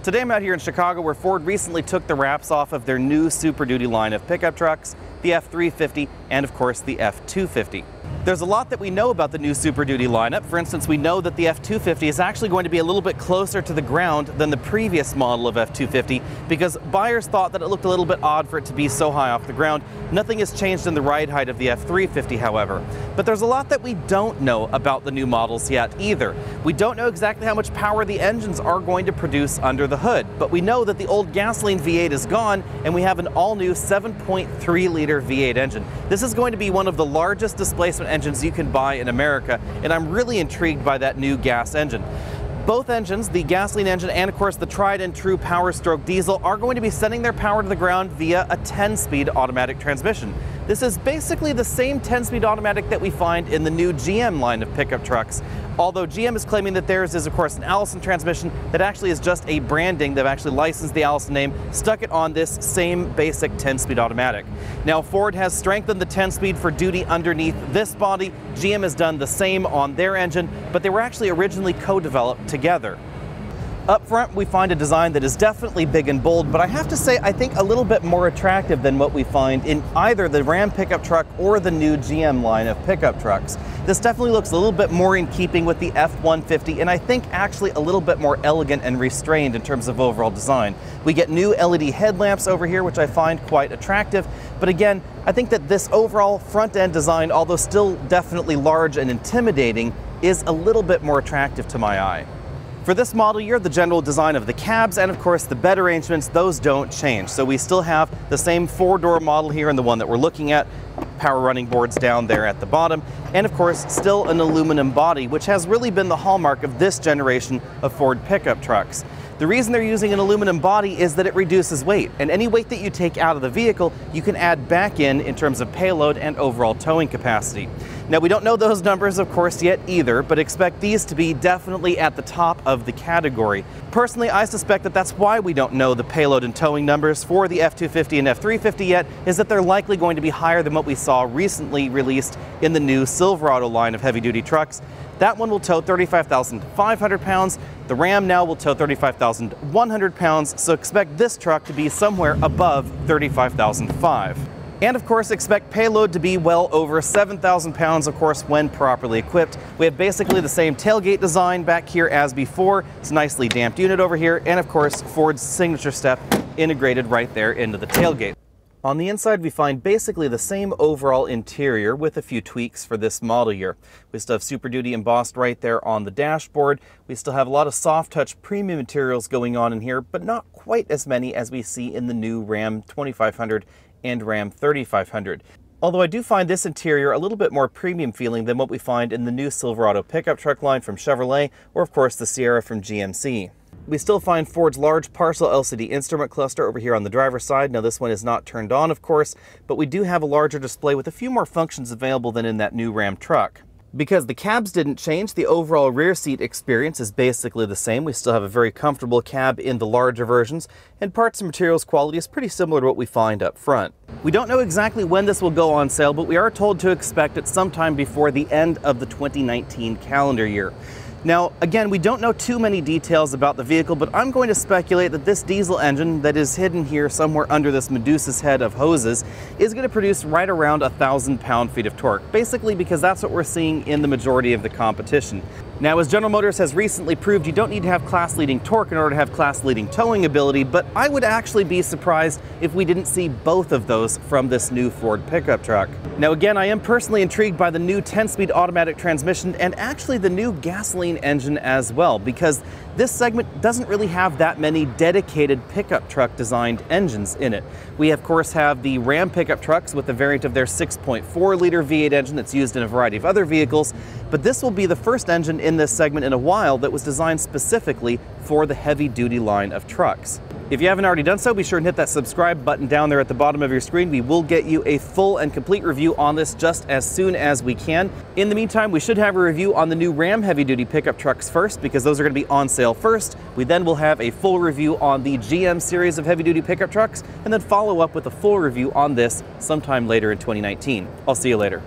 Today I'm out here in Chicago where Ford recently took the wraps off of their new SuperDuty line of pickup trucks, the F350 and of course the F250. There's a lot that we know about the new SuperDuty lineup. For instance, we know that the F250 is actually going to be a little bit closer to the ground than the previous model of F250 because buyers thought that it looked a little bit odd for it to be so high off the ground. Nothing has changed in the ride height of the F350, however. But there's a lot that we don't know about the new models yet either. We don't know exactly how much power the engines are going to produce under the hood, but we know that the old gasoline V8 is gone and we have an all-new 7.3-liter V8 engine. This is going to be one of the largest displacement engines you can buy in America, and I'm really intrigued by that new gas engine. Both engines, the gasoline engine and of course the tried and true Power Stroke diesel, are going to be sending their power to the ground via a 10-speed automatic transmission. This is basically the same 10-speed automatic that we find in the new GM line of pickup trucks. Although GM is claiming that theirs is of course an Allison transmission, that actually is just a branding. They've actually licensed the Allison name, stuck it on this same basic 10-speed automatic. Now Ford has strengthened the 10-speed for duty underneath this body. GM has done the same on their engine, but they were actually originally co-developed together. Up front, we find a design that is definitely big and bold, but I have to say I think a little bit more attractive than what we find in either the Ram pickup truck or the new GM line of pickup trucks. This definitely looks a little bit more in keeping with the F-150, and I think actually a little bit more elegant and restrained in terms of overall design. We get new LED headlamps over here, which I find quite attractive, but again, I think that this overall front-end design, although still definitely large and intimidating, is a little bit more attractive to my eye. For this model year, the general design of the cabs and of course the bed arrangements, those don't change. So we still have the same 4-door model here and the one that we're looking at, power running boards down there at the bottom, and of course still an aluminum body, which has really been the hallmark of this generation of Ford pickup trucks. The reason they're using an aluminum body is that it reduces weight, and any weight that you take out of the vehicle, you can add back in terms of payload and overall towing capacity. Now, we don't know those numbers, of course, yet either, but expect these to be definitely at the top of the category. Personally, I suspect that that's why we don't know the payload and towing numbers for the F250 and F350 yet, is that they're likely going to be higher than what we saw recently released in the new Silverado line of heavy-duty trucks. That one will tow 35,500 pounds. The Ram now will tow 35,100 pounds, so expect this truck to be somewhere above 35,500. And of course, expect payload to be well over 7,000 pounds, of course, when properly equipped. We have basically the same tailgate design back here as before. It's a nicely damped unit over here, and of course, Ford's signature step integrated right there into the tailgate. On the inside, we find basically the same overall interior with a few tweaks for this model year. We still have SuperDuty embossed right there on the dashboard. We still have a lot of soft touch premium materials going on in here, but not quite as many as we see in the new Ram 2500 and Ram 3500. Although I do find this interior a little bit more premium feeling than what we find in the new Silverado pickup truck line from Chevrolet, or of course the Sierra from GMC. We still find Ford's large parcel LCD instrument cluster over here on the driver's side. Now this one is not turned on, of course, but we do have a larger display with a few more functions available than in that new Ram truck. Because the cabs didn't change, the overall rear seat experience is basically the same. We still have a very comfortable cab in the larger versions, and parts and materials quality is pretty similar to what we find up front. We don't know exactly when this will go on sale, but we are told to expect it sometime before the end of the 2019 calendar year. Now, again, we don't know too many details about the vehicle, but I'm going to speculate that this diesel engine that is hidden here somewhere under this Medusa's head of hoses is going to produce right around 1,000 pound-feet of torque, basically because that's what we're seeing in the majority of the competition. Now, as General Motors has recently proved, you don't need to have class-leading torque in order to have class-leading towing ability, but I would actually be surprised if we didn't see both of those from this new Ford pickup truck. Now, again, I am personally intrigued by the new 10-speed automatic transmission and actually the new gasoline engine as well, because this segment doesn't really have that many dedicated pickup truck designed engines in it. We of course have the Ram pickup trucks with a variant of their 6.4-liter V8 engine that's used in a variety of other vehicles, but this will be the first engine in this segment in a while that was designed specifically for the heavy-duty line of trucks. If you haven't already done so, be sure and hit that subscribe button down there at the bottom of your screen. We will get you a full and complete review on this just as soon as we can. In the meantime, we should have a review on the new Ram heavy-duty pickup trucks first, because those are going to be on sale first. We then will have a full review on the GM series of heavy-duty pickup trucks, and then follow up with a full review on this sometime later in 2019. I'll see you later.